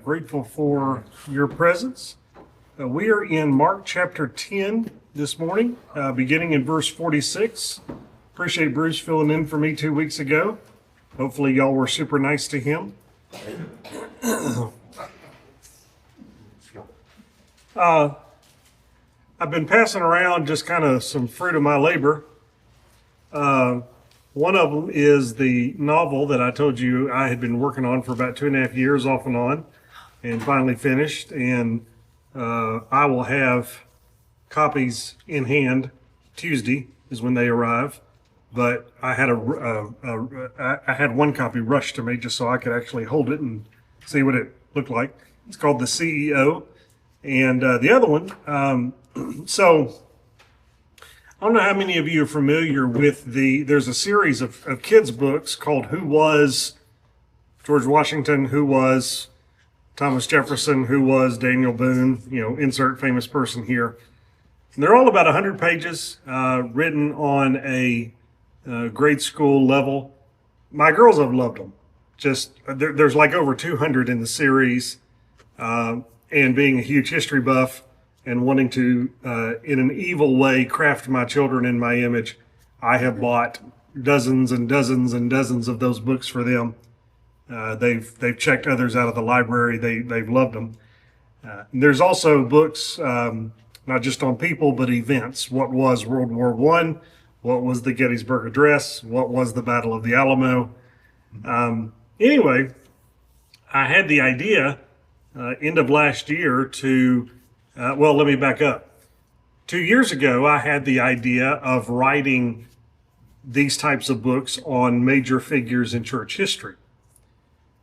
Grateful for your presence. We are in Mark chapter 10 this morning, beginning in verse 46. Appreciate Bruce filling in for me 2 weeks ago. Hopefully y'all were super nice to him. I've been passing around just kind of some fruit of my labor. One of them is the novel that I told you I had been working on for about 2.5 years off and on, and finally finished. And I will have copies in hand. Tuesday is when they arrive. But I had I had one copy rushed to me just so I could actually hold it and see what it looked like. It's called The CEO. And the other one, so I don't know how many of you are familiar with there's a series of kids' books called Who Was George Washington, Who Was Thomas Jefferson, Who Was Daniel Boone, insert famous person here. And they're all about 100 pages, written on a grade school level. My girls have loved them. There's like over 200 in the series, and being a huge history buff and wanting to, in an evil way, craft my children in my image, I have bought dozens and dozens and dozens of those books for them. They've checked others out of the library. They've loved them. There's also books, not just on people, but events. What was World War I? What was the Gettysburg Address? What was the Battle of the Alamo? Anyway, I had the idea end of last year let me back up. 2 years ago, I had the idea of writing these types of books on major figures in church history,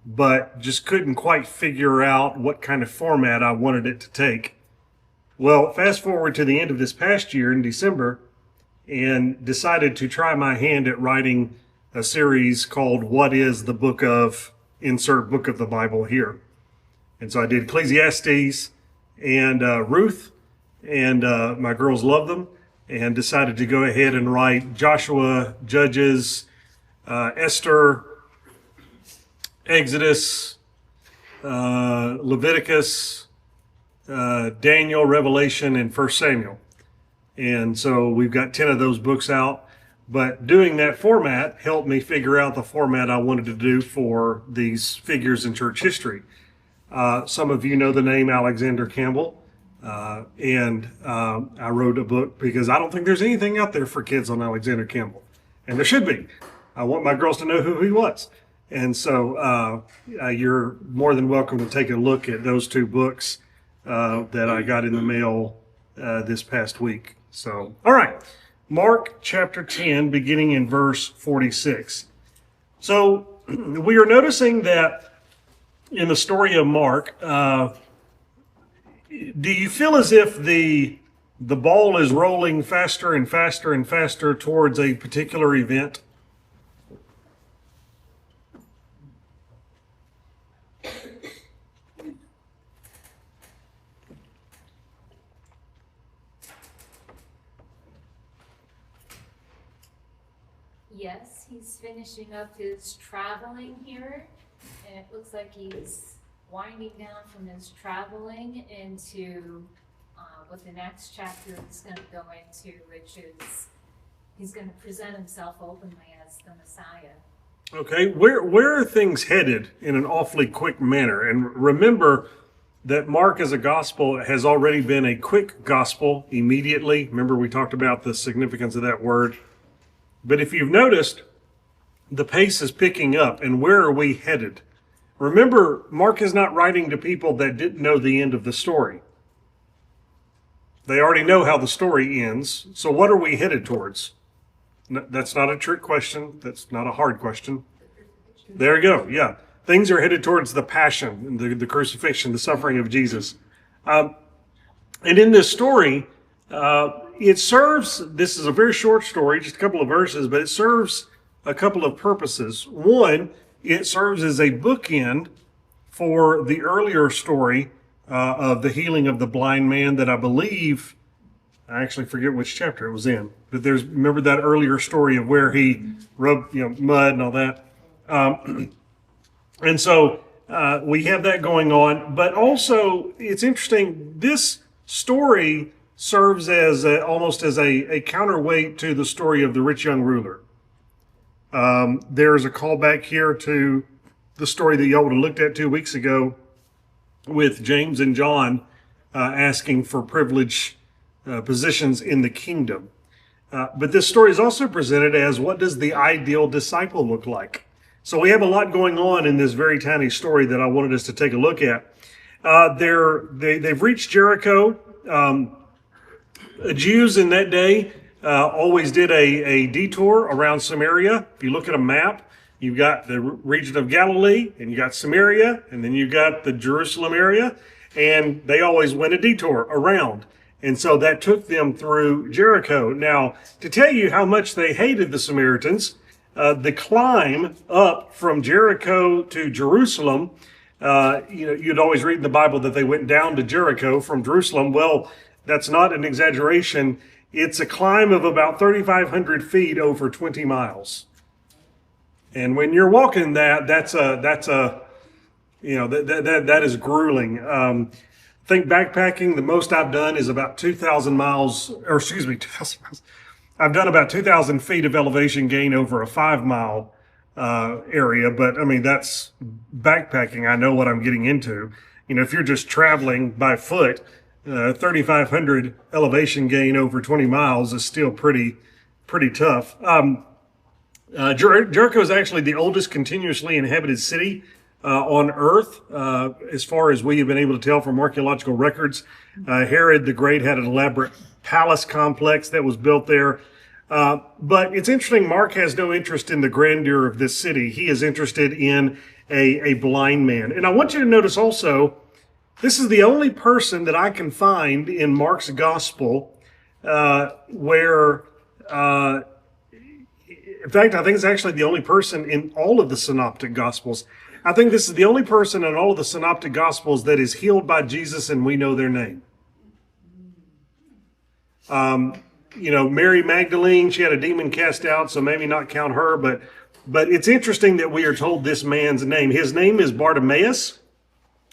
but just couldn't quite figure out what kind of format I wanted it to take. Well, fast forward to the end of this past year in December, and decided to try my hand at writing a series called What is the Book of, insert book of the Bible here. And so I did Ecclesiastes and Ruth, and my girls loved them, and decided to go ahead and write Joshua, Judges, Esther, Exodus, Leviticus, Daniel, Revelation, and 1 Samuel. And so we've got 10 of those books out. But doing that format helped me figure out the format I wanted to do for these figures in church history. Some of you know the name Alexander Campbell, and I wrote a book because I don't think there's anything out there for kids on Alexander Campbell, and there should be. I want my girls to know who he was, and so you're more than welcome to take a look at those two books that I got in the mail this past week. So, all right, Mark chapter 10, beginning in verse 46. So we are noticing that in the story of Mark, do you feel as if the ball is rolling faster and faster and faster towards a particular event? Yes, he's finishing up his traveling here. And it looks like he's winding down from his traveling into what the next chapter is going to go into, which is he's going to present himself openly as the Messiah. Okay, where are things headed in an awfully quick manner? And remember that Mark as a gospel has already been a quick gospel immediately. Remember we talked about the significance of that word. But if you've noticed, the pace is picking up. And where are we headed? Remember, Mark is not writing to people that didn't know the end of the story. They already know how the story ends. So what are we headed towards? That's not a trick question. That's not a hard question. There you go. Yeah. Things are headed towards the passion, the crucifixion, the suffering of Jesus. And in this story, it serves, this is a very short story, just a couple of verses, but it serves a couple of purposes. One, it serves as a bookend for the earlier story of the healing of the blind man that I believe, I actually forget which chapter it was in, but remember that earlier story of where he rubbed mud and all that. And so we have that going on, but also it's interesting. This story serves as almost as a counterweight to the story of the rich young ruler. There's a callback here to the story that y'all would have looked at 2 weeks ago with James and John asking for privileged positions in the kingdom. But this story is also presented as, what does the ideal disciple look like? So we have a lot going on in this very tiny story that I wanted us to take a look at. They've reached Jericho. Jews in that day always did a detour around Samaria. If you look at a map, you've got the region of Galilee, and you got Samaria, and then you got the Jerusalem area, and they always went a detour around. And so that took them through Jericho. Now, to tell you how much they hated the Samaritans, the climb up from Jericho to Jerusalem, you'd always read in the Bible that they went down to Jericho from Jerusalem. Well, that's not an exaggeration. It's a climb of about 3,500 feet over 20 miles. And when you're walking that is grueling. I think backpacking, the most I've done is about 2,000 miles, or excuse me, 2,000 miles. I've done about 2,000 feet of elevation gain over a 5-mile area, but I mean, that's backpacking. I know what I'm getting into. If you're just traveling by foot, 3,500 elevation gain over 20 miles is still pretty tough. Jericho is actually the oldest continuously inhabited city on earth, as far as we have been able to tell from archaeological records. Herod the Great had an elaborate palace complex that was built there. But it's interesting, Mark has no interest in the grandeur of this city. He is interested in a blind man. And I want you to notice also, this is the only person that I can find in Mark's gospel where, in fact, I think it's actually the only person in all of the synoptic gospels. I think this is the only person in all of the synoptic gospels that is healed by Jesus and we know their name. Mary Magdalene, she had a demon cast out, so maybe not count her, but it's interesting that we are told this man's name. His name is Bartimaeus,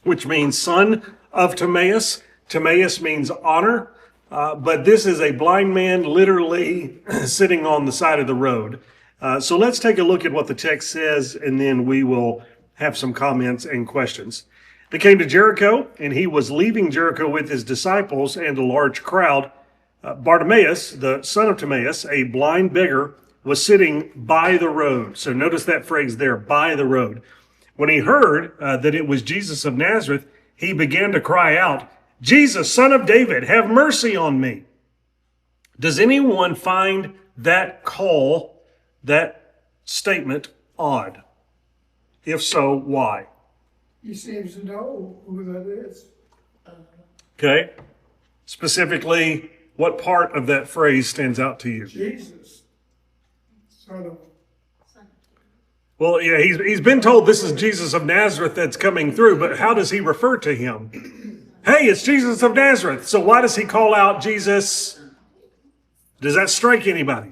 which means son of Timaeus. Timaeus means honor, but this is a blind man literally sitting on the side of the road. So let's take a look at what the text says, and then we will have some comments and questions. They came to Jericho, and he was leaving Jericho with his disciples and a large crowd. Bartimaeus, the son of Timaeus, a blind beggar, was sitting by the road. So notice that phrase there, by the road. When he heard that it was Jesus of Nazareth, he began to cry out, "Jesus, son of David, have mercy on me." Does anyone find that call, that statement, odd? If so, why? He seems to know who that is. Okay. Specifically, what part of that phrase stands out to you? Jesus, son of. Well, yeah, he's been told this is Jesus of Nazareth that's coming through, but how does he refer to him? Hey, it's Jesus of Nazareth. So why does he call out Jesus? Does that strike anybody?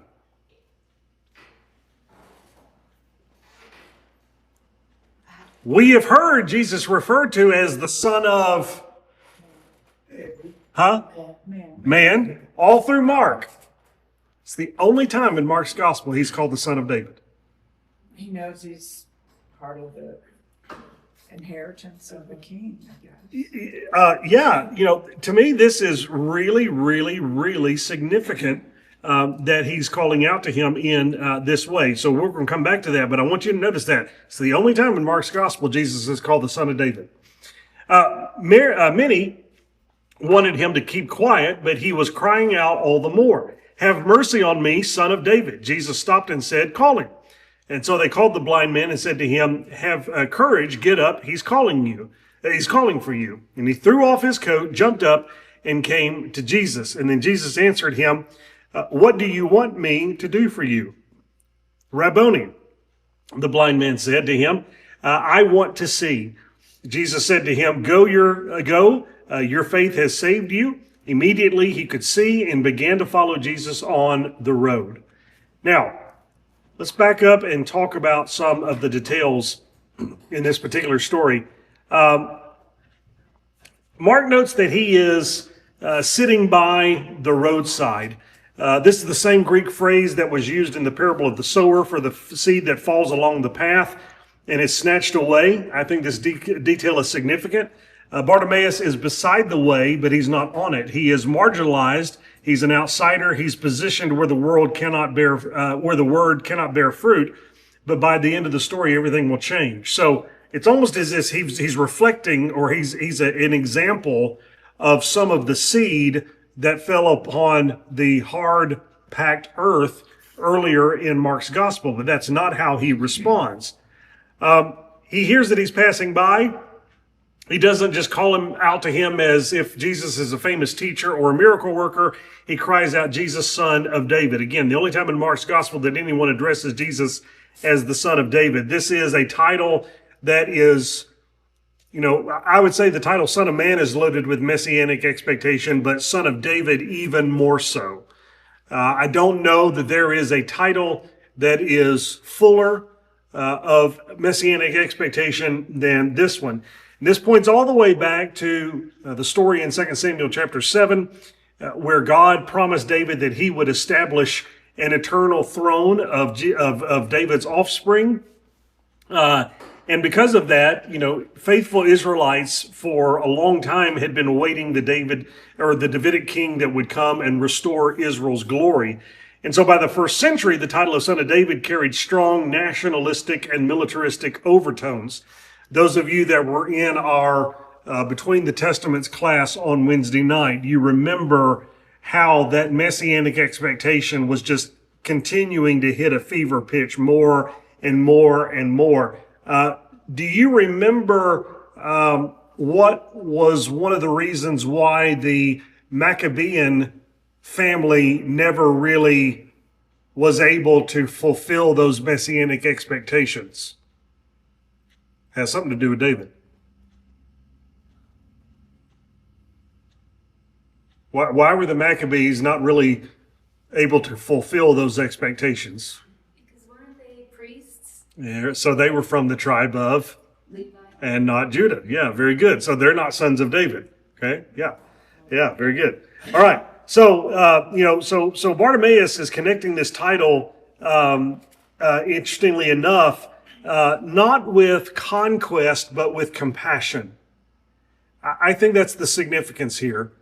We have heard Jesus referred to as the son of, man, all through Mark. It's the only time in Mark's gospel he's called the son of David. He knows he's part of the inheritance of the king, I guess. To me, this is really, really, really significant that he's calling out to him in this way. So we're going to come back to that, but I want you to notice that. It's the only time in Mark's gospel Jesus is called the son of David. Many wanted him to keep quiet, but he was crying out all the more, "Have mercy on me, son of David." Jesus stopped and said, "Call him." And so they called the blind man and said to him, "Have courage, get up, he's calling you. He's calling for you." And he threw off his coat, jumped up, and came to Jesus. And then Jesus answered him, "What do you want me to do for you?" "Rabboni," the blind man said to him, "I want to see." Jesus said to him, Go, your faith has saved you." Immediately he could see and began to follow Jesus on the road. Now, let's back up and talk about some of the details in this particular story. Mark notes that he is sitting by the roadside. This is the same Greek phrase that was used in the parable of the sower for the seed that falls along the path and is snatched away. I think this detail is significant. Bartimaeus is beside the way, but he's not on it. He is marginalized. He's an outsider. He's positioned where the word cannot bear fruit. But by the end of the story, everything will change. So it's almost as if he's reflecting, or he's an example of some of the seed that fell upon the hard packed earth earlier in Mark's gospel. But that's not how he responds. He hears that he's passing by. He doesn't just call him out to him as if Jesus is a famous teacher or a miracle worker. He cries out, Jesus, son of David. Again, the only time in Mark's gospel that anyone addresses Jesus as the son of David. This is a title that is, I would say the title son of man is loaded with messianic expectation, but son of David even more so. I don't know that there is a title that is fuller of messianic expectation than this one. And this points all the way back to the story in 2 Samuel chapter 7, where God promised David that he would establish an eternal throne of David's offspring. And because of that, faithful Israelites for a long time had been awaiting the Davidic king that would come and restore Israel's glory. And so by the first century, the title of son of David carried strong nationalistic and militaristic overtones. Those of you that were in our Between the Testaments class on Wednesday night, you remember how that messianic expectation was just continuing to hit a fever pitch more and more and more. Do you remember what was one of the reasons why the Maccabean family never really was able to fulfill those messianic expectations? Has something to do with David. Why were the Maccabees not really able to fulfill those expectations? Because weren't they priests? Yeah, so they were from the tribe of Levi. and not Judah. Yeah, very good. So they're not sons of David. Okay, yeah, very good. All right. So so Bartimaeus is connecting this title, interestingly enough, not with conquest, but with compassion. I think that's the significance here.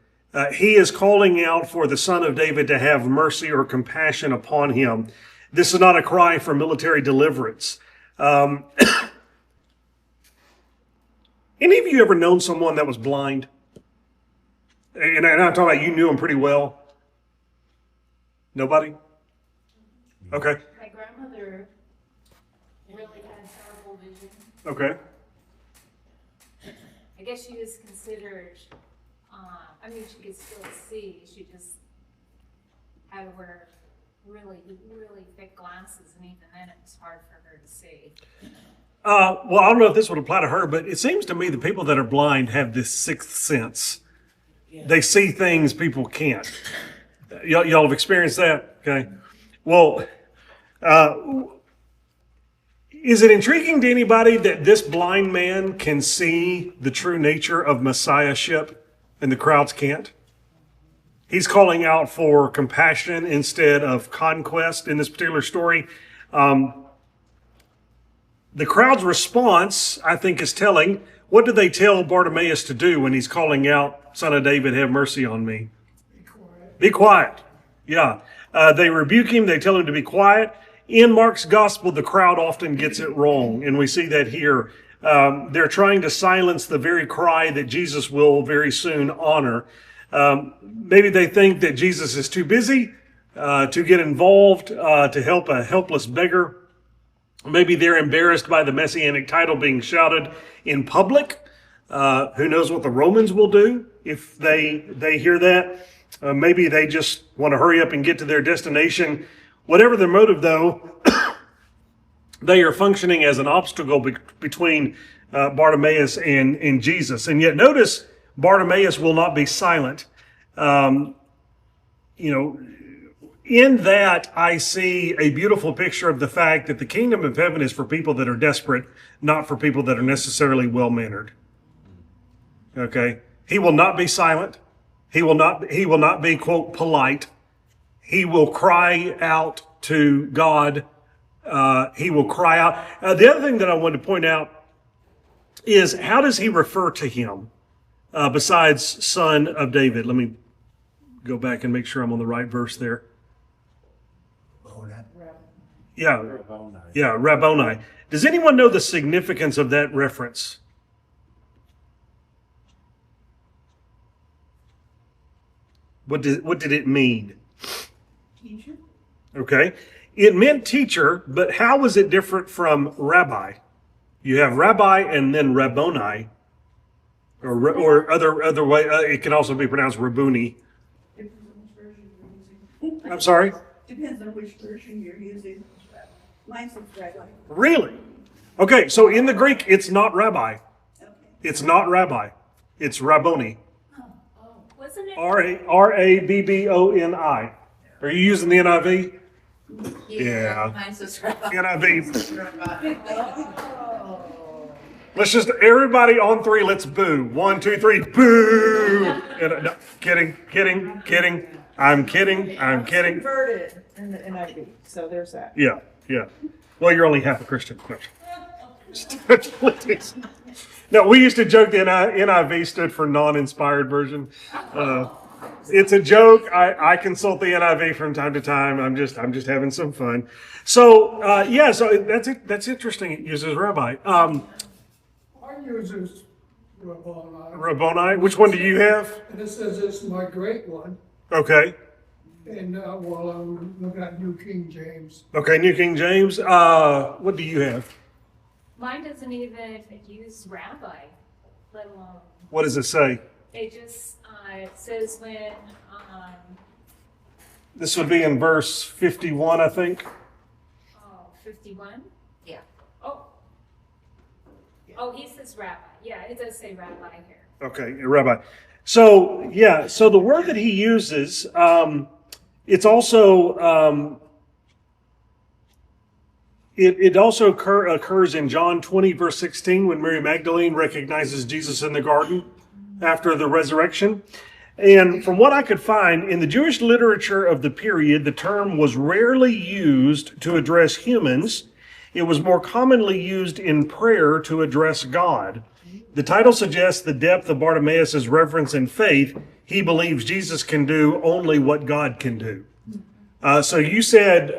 He is calling out for the Son of David to have mercy or compassion upon him. This is not a cry for military deliverance. Any of you ever known someone that was blind? And I'm talking about you knew him pretty well. Nobody? Okay. My grandmother really had terrible vision. Okay. I guess she was considered, she could still see. She just had to wear really, really thick glasses, and even then it was hard for her to see. Well, I don't know if this would apply to her, but it seems to me the people that are blind have this sixth sense. Yeah. They see things people can't. Y'all have experienced that? Okay. Well, is it intriguing to anybody that this blind man can see the true nature of messiahship and the crowds can't? He's calling out for compassion instead of conquest in this particular story. The crowd's response, I think, is telling. What did they tell Bartimaeus to do when he's calling out, Son of David, have mercy on me? Be quiet. Be quiet. Yeah. They rebuke him. They tell him to be quiet. In Mark's gospel, the crowd often gets it wrong, and we see that here. They're trying to silence the very cry that Jesus will very soon honor. Maybe they think that Jesus is too busy to get involved to help a helpless beggar. Maybe they're embarrassed by the messianic title being shouted in public. Who knows what the Romans will do if they hear that. Maybe they just want to hurry up and get to their destination. Whatever their motive, though, they are functioning as an obstacle between Bartimaeus and Jesus. And yet notice, Bartimaeus will not be silent. In in that, I see a beautiful picture of the fact that the kingdom of heaven is for people that are desperate, not for people that are necessarily well-mannered. Okay? He will not be silent. He will not be, quote, polite. He will cry out to God. He will cry out. The other thing that I wanted to point out is, how does he refer to him besides son of David? Let me go back and make sure I'm on the right verse there. Yeah, yeah, Rabboni. Does anyone know the significance of that reference? What did it mean? Teacher? Okay. It meant teacher, but how was it different from rabbi? You have rabbi and then Rabboni, or other way. It can also be pronounced Rabboni. Depends on which version you're using. I'm sorry? Depends on which version you're using. Mine says rabbi. Really? Okay, so in the Greek, it's not rabbi. Okay. It's not rabbi. It's Rabboni. Wasn't it? Rabboni. Are you using the NIV? Yeah. Mine says rabbi. NIV. Let's just, everybody on three, let's boo. 1, 2, 3, boo. And, no, kidding. I'm kidding. Converted in the NIV, so there's that. Yeah. Well, you're only half a Christian. No, we used to joke the NIV stood for non-inspired version. It's a joke. I consult the NIV from time to time. I'm just having some fun. So so that's interesting. It uses rabbi. I use this Rabboni. Rabboni. Which one do you have? And it says it's my great one. Okay. And while I'm looking at New King James, Okay. New King James. What do you have? Mine doesn't even use rabbi, let alone. What does it say? It just it says when This would be in verse 51, I think. 51. Yeah. Oh, he says rabbi. Yeah, it does say rabbi here. Okay, rabbi. So the word that he uses, it's also it also occurs in John 20 verse 16 when Mary Magdalene recognizes Jesus in the garden after the resurrection. And from what I could find in the Jewish literature of the period, the term was rarely used to address humans. It was more commonly used in prayer to address God. The title suggests the depth of Bartimaeus' reverence and faith. He believes Jesus can do only what God can do. So you said,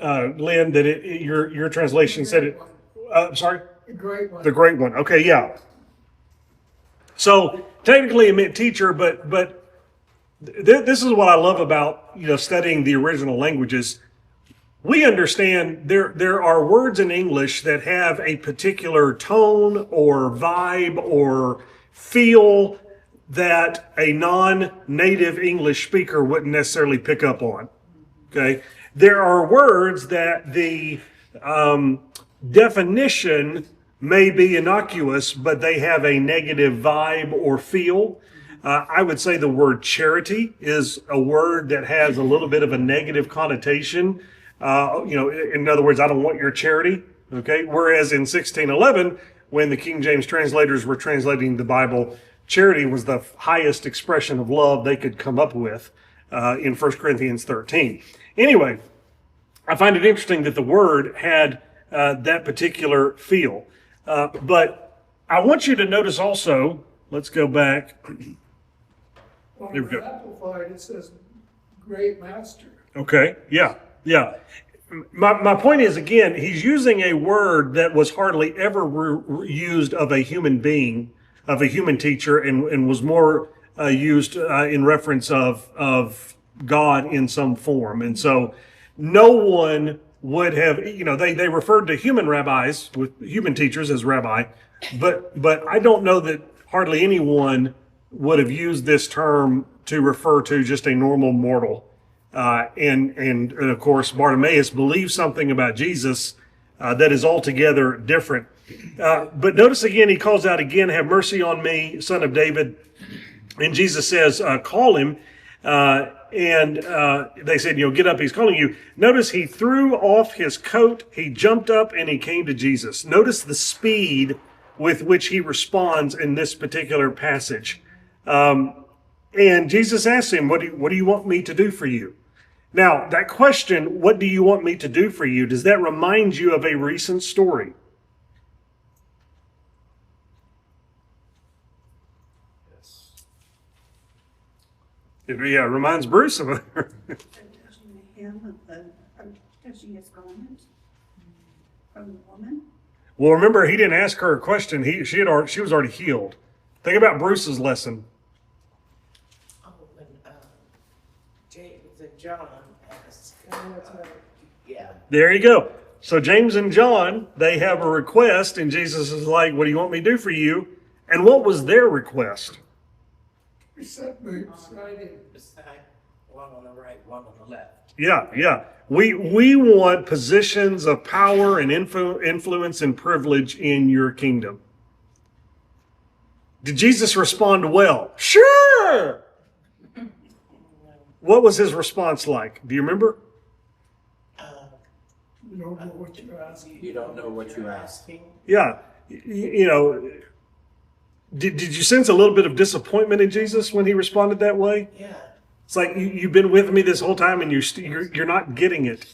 Lynn, that your translation said it. Sorry? the great one. The great one. Okay, yeah. So technically it meant teacher, but this is what I love about studying the original languages. We understand there are words in English that have a particular tone or vibe or feel that a non-native English speaker wouldn't necessarily pick up on. Okay, there are words that the definition may be innocuous, but they have a negative vibe or feel. I would say the word charity is a word that has a little bit of a negative connotation. In other words, I don't want your charity. Okay. Whereas in 1611, when the King James translators were translating the Bible, charity was the highest expression of love they could come up with in 1 Corinthians 13. Anyway, I find it interesting that the word had that particular feel. But I want you to notice also, let's go back. On There we go. the Amplified, it says great master. Okay, yeah. My point is, again, he's using a word that was hardly ever used of a human being, of a human teacher, and was more used in reference of God in some form. And so no one would have, they referred to human rabbis, with human teachers as rabbi, but I don't know that hardly anyone would have used this term to refer to just a normal mortal. And of course, Bartimaeus believes something about Jesus that is altogether different. But notice again, he calls out again, "Have mercy on me, son of David." And Jesus says, "Call him." They said, get up, he's calling you. Notice he threw off his coat, he jumped up, and he came to Jesus. Notice the speed with which he responds in this particular passage. And Jesus asked him, what do you want me to do for you? Now, that question, what do you want me to do for you, does that remind you of a recent story? Yeah, it reminds Bruce of it. Touching the hem of the, touching his garment from the woman. Well, remember, he didn't ask her a question. She was already healed. Think about Bruce's lesson. Oh, when James and John asked. Yeah. There you go. So James and John, they have a request, and Jesus is like, what do you want me to do for you? And what was their request? He set me beside him. Beside one on the right, one on the left. Yeah. We want positions of power and influence and privilege in your kingdom. Did Jesus respond well? Sure! What was his response like? Do you remember? You don't know what you're asking. You don't know what you're asking. Yeah. Did you sense a little bit of disappointment in Jesus when he responded that way? Yeah. It's like you've been with me this whole time and you're not getting it.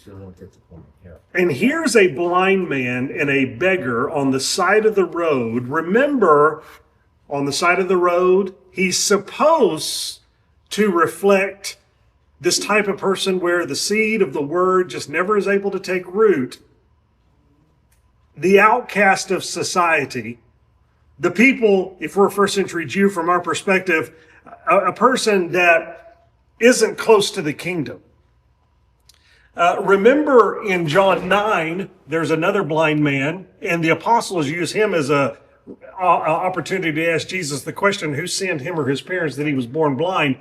And here's a blind man and a beggar on the side of the road. Remember, on the side of the road, he's supposed to reflect this type of person where the seed of the word just never is able to take root. The outcast of society. The people, if we're a first century Jew from our perspective, a person that isn't close to the kingdom. Remember in John 9, there's another blind man, and the apostles use him as a opportunity to ask Jesus the question, who sinned, him or his parents, that he was born blind?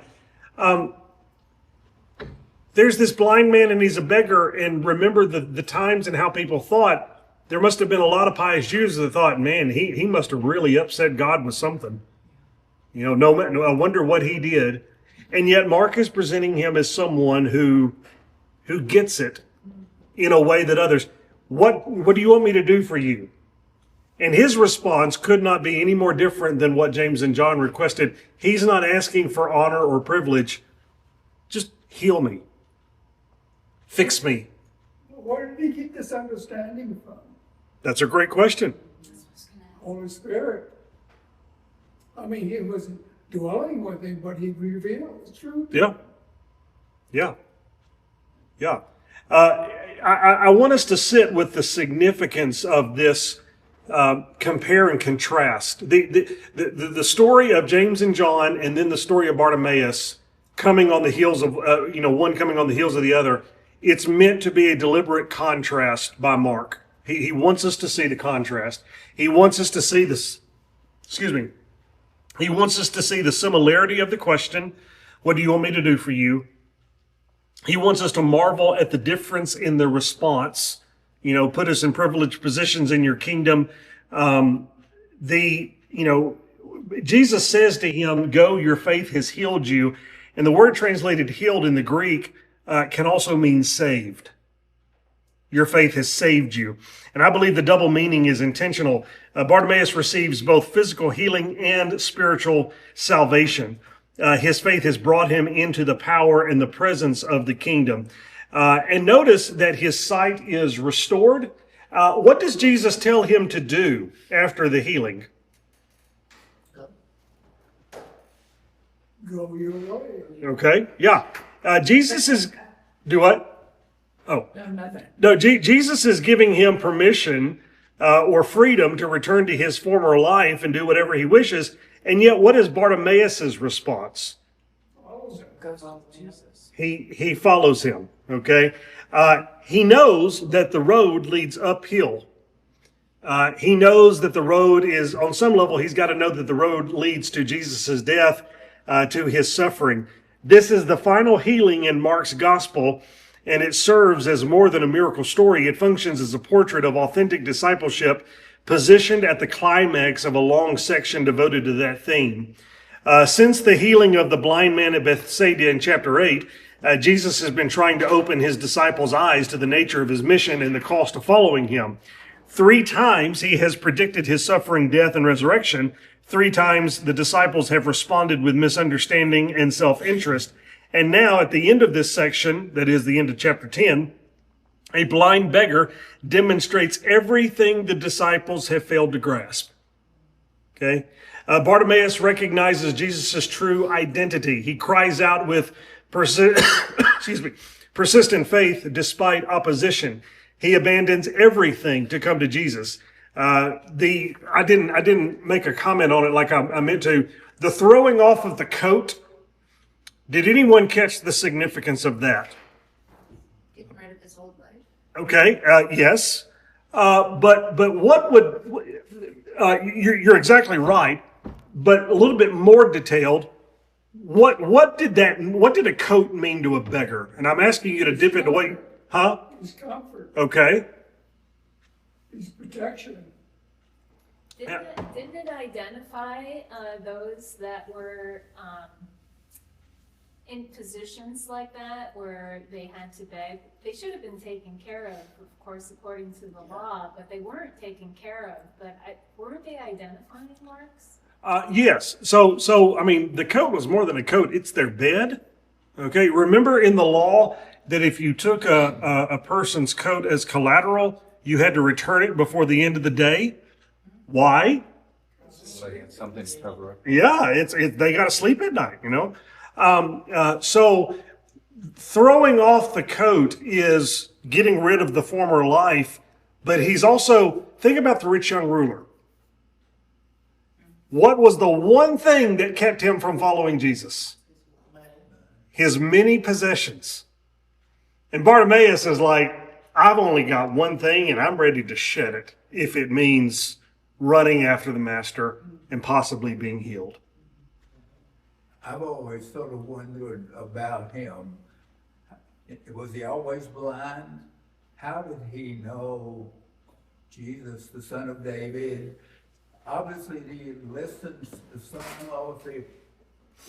There's this blind man and he's a beggar, and remember the times and how people thought. There must have been a lot of pious Jews that thought, man, he must have really upset God with something. No, I wonder what he did. And yet Mark is presenting him as someone who gets it in a way that others, what do you want me to do for you? And his response could not be any more different than what James and John requested. He's not asking for honor or privilege. Just heal me. Fix me. Where did he get this understanding from? That's a great question. Holy Spirit. I mean, he wasn't dwelling with him, but he revealed the truth. Yeah. I want us to sit with the significance of this compare and contrast. The story of James and John, and then the story of Bartimaeus coming on the heels of, one coming on the heels of the other. It's meant to be a deliberate contrast by Mark. He wants us to see the contrast. He wants us to see this, He wants us to see the similarity of the question, what do you want me to do for you? He wants us to marvel at the difference in the response. Put us in privileged positions in your kingdom. Jesus says to him, go, your faith has healed you. And the word translated healed in the Greek can also mean saved. Your faith has saved you. And I believe the double meaning is intentional. Bartimaeus receives both physical healing and spiritual salvation. His faith has brought him into the power and the presence of the kingdom. And notice that his sight is restored. What does Jesus tell him to do after the healing? Go your way. Okay, yeah. Jesus is... Do what? Oh. No, nothing. No, Jesus is giving him permission or freedom to return to his former life and do whatever he wishes. And yet, what is Bartimaeus' response? Goes on with Jesus. He follows him, okay? He knows that the road leads uphill. He knows that the road is, on some level, he's got to know that the road leads to Jesus' death, to his suffering. This is the final healing in Mark's gospel, and it serves as more than a miracle story. It functions as a portrait of authentic discipleship positioned at the climax of a long section devoted to that theme. Since the healing of the blind man at Bethsaida in chapter 8, Jesus has been trying to open his disciples' eyes to the nature of his mission and the cost of following him. 3 times he has predicted his suffering, death, and resurrection. 3 times the disciples have responded with misunderstanding and self-interest. And now at the end of this section, that is the end of chapter 10, a blind beggar demonstrates everything the disciples have failed to grasp. Okay? Bartimaeus recognizes Jesus' true identity. He cries out with persistent faith despite opposition. He abandons everything to come to Jesus. I didn't make a comment on it like I meant to. The throwing off of the coat. Did anyone catch the significance of that? Getting rid of his old life. Okay. Yes. But what would you're exactly right. But a little bit more detailed. What did a coat mean to a beggar? And I'm asking you to dip into what, huh? His comfort, Okay. his protection. Didn't it identify those that were in positions like that where they had to beg? They should have been taken care of course, according to the law, but they weren't taken care of. But weren't they identifying marks? Yes. So I mean, the coat was more than a coat. It's their bed. Okay. Remember in the law that if you took a person's coat as collateral, you had to return it before the end of the day. Why? Something to cover up. Yeah, they got to sleep at night, you know. So throwing off the coat is getting rid of the former life, but he's also, think about the rich young ruler. What was the one thing that kept him from following Jesus? His many possessions. And Bartimaeus is like, I've only got one thing and I'm ready to shed it if it means running after the master and possibly being healed. I've always sort of wondered about him. Was he always blind? How did he know Jesus, the son of David? Obviously, he listened to son-in-law.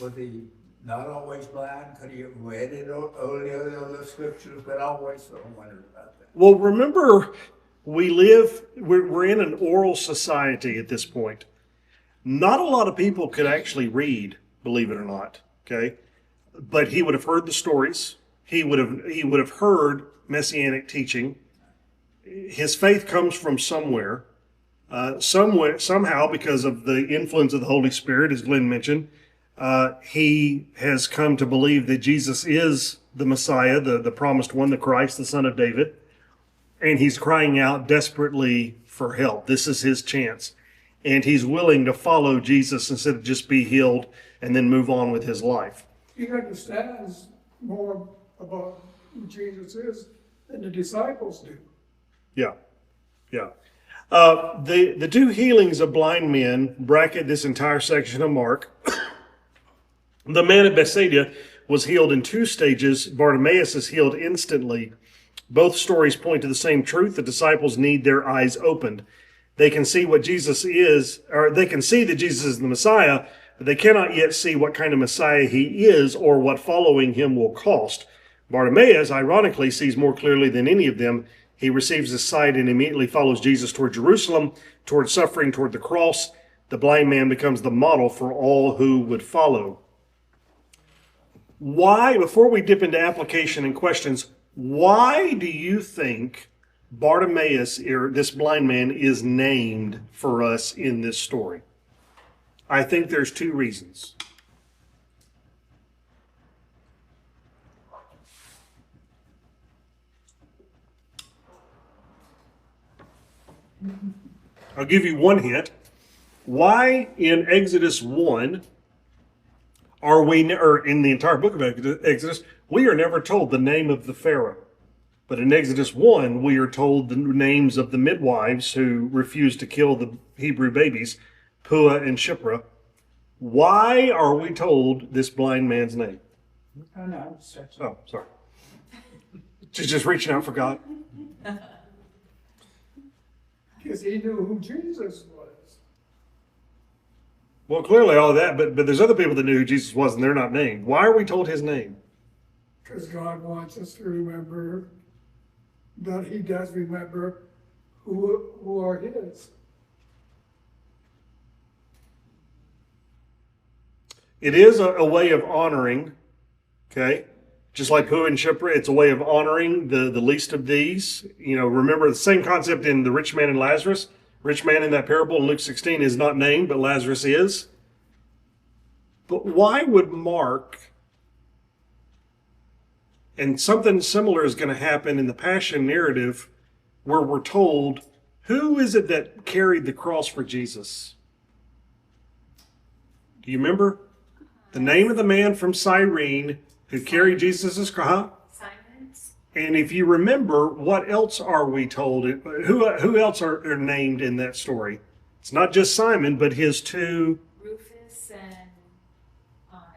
Was he not always blind? Could he have read it earlier in the scriptures? But I always sort of wondered about that. Well, remember, we're in an oral society at this point. Not a lot of people could actually read, believe it or not, okay? But he would have heard the stories. He would have heard messianic teaching. His faith comes from somewhere. Somehow, because of the influence of the Holy Spirit, as Glenn mentioned, he has come to believe that Jesus is the Messiah, the promised one, the Christ, the Son of David. And he's crying out desperately for help. This is his chance. And he's willing to follow Jesus instead of just be healed and then move on with his life. He understands more about who Jesus is than the disciples do. Yeah. The 2 healings of blind men bracket this entire section of Mark. The man at Bethsaida was healed in 2 stages. Bartimaeus is healed instantly. Both stories point to the same truth. The disciples need their eyes opened. They can see what Jesus is, or they can see that Jesus is the Messiah, but they cannot yet see what kind of Messiah he is or what following him will cost. Bartimaeus, ironically, sees more clearly than any of them. He receives his sight and immediately follows Jesus toward Jerusalem, toward suffering, toward the cross. The blind man becomes the model for all who would follow. Why, before we dip into application and questions, why do you think Bartimaeus, or this blind man, is named for us in this story? I think there's 2 reasons. I'll give you one hint. Why in Exodus 1 are we, or in the entire book of Exodus, we are never told the name of the Pharaoh. But in Exodus 1, we are told the names of the midwives who refused to kill the Hebrew babies, Puah and Shiphrah. Why are we told this blind man's name? Oh, no, stretch. Oh, sorry. Just reaching out for God. Because he knew who Jesus was. Well, clearly all that, but there's other people that knew who Jesus was and they're not named. Why are we told his name? Because God wants us to remember that he does remember who are his. It is a way of honoring, okay? Just like Pooh and Shipra, it's a way of honoring the least of these. You know, remember the same concept in the rich man and Lazarus. Rich man in that parable in Luke 16 is not named, but Lazarus is. But why would Mark, and something similar is going to happen in the Passion narrative, where we're told, who is it that carried the cross for Jesus? Do you remember? The name of the man from Cyrene who carried Jesus' cross. Simon's? And if you remember, what else are we told? Who else are named in that story? It's not just Simon, but his two. Rufus and,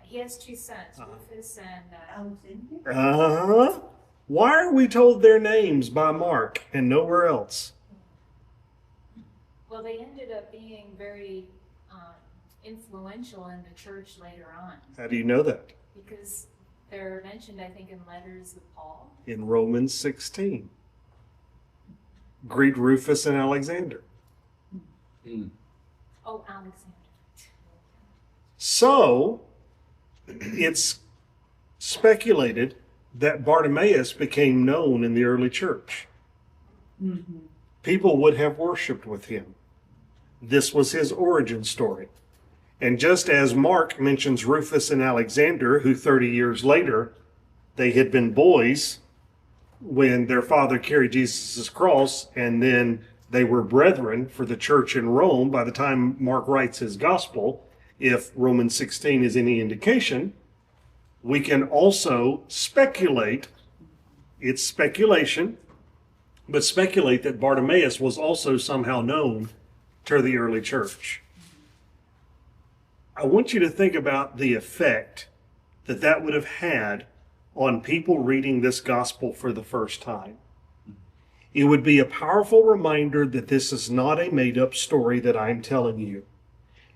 he has two sons, Rufus and, Alexander? Why are we told their names by Mark and nowhere else? well, they ended up being very influential in the church later on How do you know that? because they're mentioned, I think, in letters of Paul. In Romans 16. Greet Rufus and Alexander. Oh, Alexander. So, it's speculated that Bartimaeus became known in the early church. People would have worshiped with him. This was his origin story. And just as Mark mentions Rufus and Alexander, who 30 years later, they had been boys when their father carried Jesus' cross, and then they were brethren for the church in Rome by the time Mark writes his gospel. If Romans 16 is any indication, we can also speculate, it's speculation, but speculate that Bartimaeus was also somehow known to the early church. I want you to think about the effect that that would have had on people reading this gospel for the first time. It would be a powerful reminder that this is not a made-up story that I'm telling you.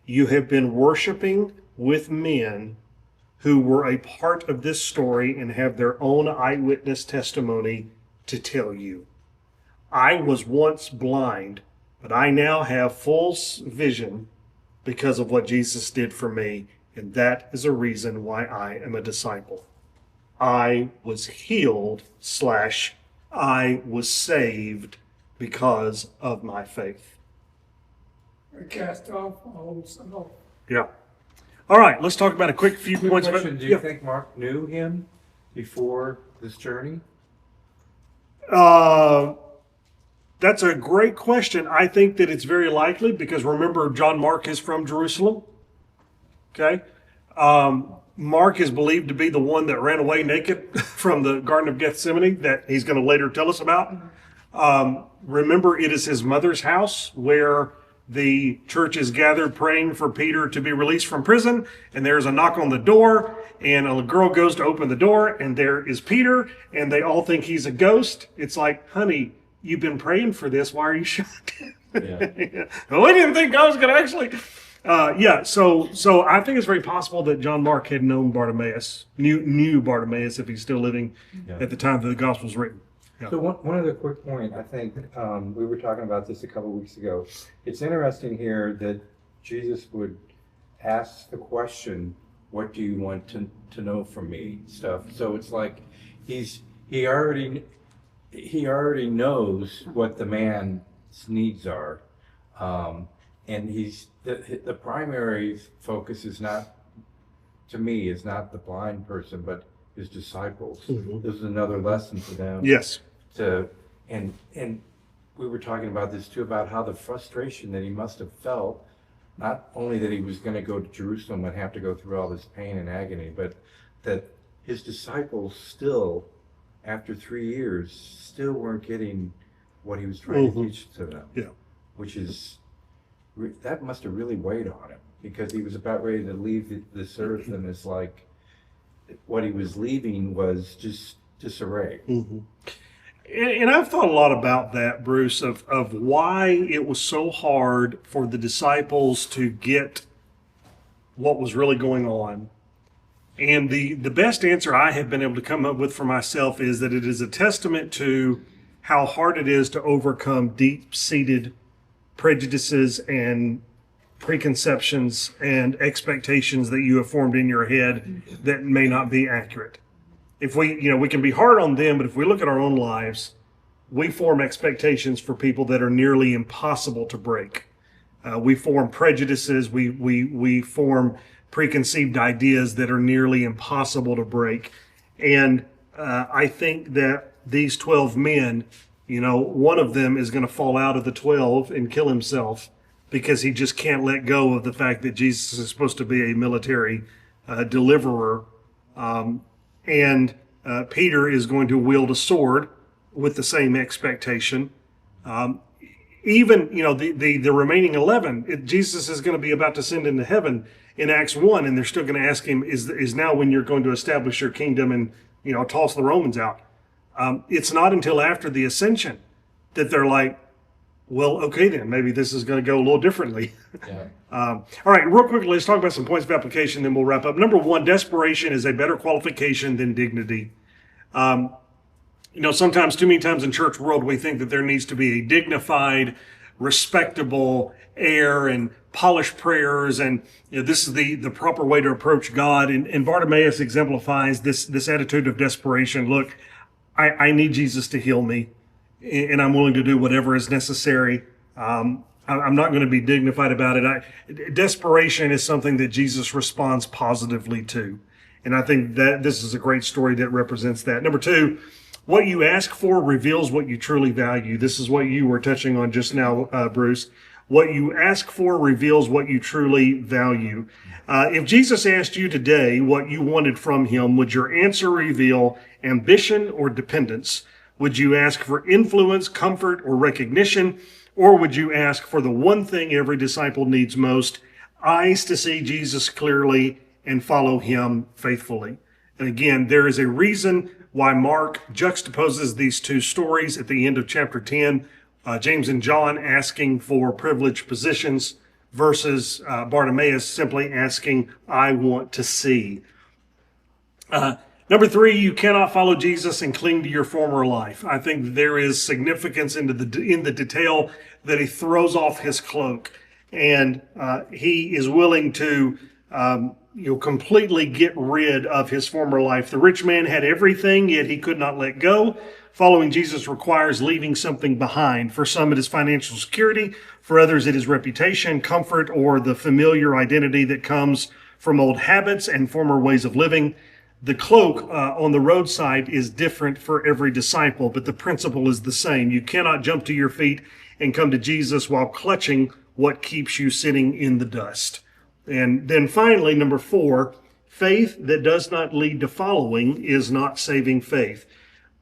You have been worshiping with men who were a part of this story and have their own eyewitness testimony to tell you. I was once blind, but I now have full vision because of what Jesus did for me, and that is a reason why I am a disciple. I was healed / I was saved because of my faith. I cast off all self. Yeah. All right, let's talk about a quick few points. Question, do you think Mark knew him before this journey? That's a great question. I think that it's very likely because remember, John Mark is from Jerusalem. Okay. Mark is believed to be the one that ran away naked from the Garden of Gethsemane that he's going to later tell us about. Remember, it is his mother's house where the church is gathered praying for Peter to be released from prison. And there's a knock on the door and a girl goes to open the door and there is Peter and they all think he's a ghost. It's like, honey, you've been praying for this. Why are you shocked? Yeah. Well, we didn't think God was going to actually. So I think it's very possible that John Mark had known Bartimaeus, knew Bartimaeus if he's still living at the time that the gospel was written. Yeah. So one other quick point, I think we were talking about this a couple weeks ago. It's interesting here that Jesus would ask the question, what do you want to know from me? Stuff. So it's like he already knows what the man's needs are. And the primary focus is not, to me, is not the blind person, but his disciples. Mhm. This is another lesson for them. Yes. And we were talking about this too, about how the frustration that he must have felt, not only that he was going to go to Jerusalem and have to go through all this pain and agony, but that his disciples still, after 3 years, still weren't getting what he was trying to teach to them. Yeah. Which is, that must have really weighed on him because he was about ready to leave this earth, and it's like what he was leaving was just disarray. Mm-hmm. And I've thought a lot about that, Bruce, of why it was so hard for the disciples to get what was really going on. And the best answer I have been able to come up with for myself is that it is a testament to how hard it is to overcome deep-seated prejudices and preconceptions and expectations that you have formed in your head that may not be accurate. If we can be hard on them, but if we look at our own lives, we form expectations for people that are nearly impossible to break. We form prejudices, we form preconceived ideas that are nearly impossible to break. And I think that these 12 men, one of them is going to fall out of the 12 and kill himself because he just can't let go of the fact that Jesus is supposed to be a military deliverer. And Peter is going to wield a sword with the same expectation. Even the remaining 11, Jesus is going to be about to send into heaven in Acts 1, and they're still going to ask him, is now when you're going to establish your kingdom and toss the Romans out. It's not until after the ascension that they're like, well, okay then, maybe this is going to go a little differently. Yeah. All right, real quickly, let's talk about some points of application, then we'll wrap up. Number one, desperation is a better qualification than dignity. Sometimes, too many times in church world, we think that there needs to be a dignified, respectable air and polished prayers, and this is the proper way to approach God. And Bartimaeus exemplifies this attitude of desperation. Look, I need Jesus to heal me, and I'm willing to do whatever is necessary. I'm not going to be dignified about it. Desperation is something that Jesus responds positively to, and I think that this is a great story that represents that. Number two, what you ask for reveals what you truly value. This is what you were touching on just now, Bruce. What you ask for reveals what you truly value. If Jesus asked you today what you wanted from him, would your answer reveal ambition or dependence? Would you ask for influence, comfort, or recognition? Or would you ask for the one thing every disciple needs most, eyes to see Jesus clearly and follow him faithfully? And again, there is a reason why Mark juxtaposes these two stories at the end of chapter 10, James and John asking for privileged positions versus Bartimaeus simply asking, I want to see. Number three, you cannot follow Jesus and cling to your former life. I think there is significance in the detail that he throws off his cloak, and he is willing to completely get rid of his former life. The rich man had everything, yet he could not let go. Following Jesus requires leaving something behind. For some, it is financial security. For others, it is reputation, comfort, or the familiar identity that comes from old habits and former ways of living. The cloak on the roadside is different for every disciple, but the principle is the same. You cannot jump to your feet and come to Jesus while clutching what keeps you sitting in the dust. And then finally, number four, faith that does not lead to following is not saving faith.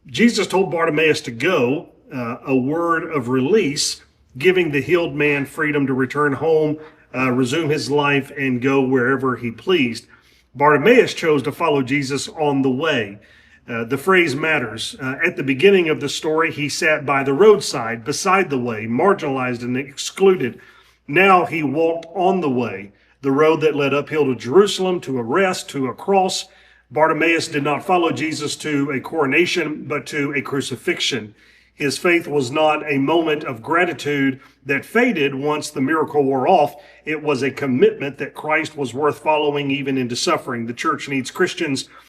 Jesus told Bartimaeus to go, a word of release, giving the healed man freedom to return home, resume his life, and go wherever he pleased. Bartimaeus chose to follow Jesus on the way. The phrase matters. At the beginning of the story, he sat by the roadside, beside the way, marginalized and excluded. Now he walked on the way, the road that led uphill to Jerusalem, to a rest, to a cross. Bartimaeus did not follow Jesus to a coronation, but to a crucifixion. His faith was not a moment of gratitude that faded once the miracle wore off. It was a commitment that Christ was worth following even into suffering. The church needs Christians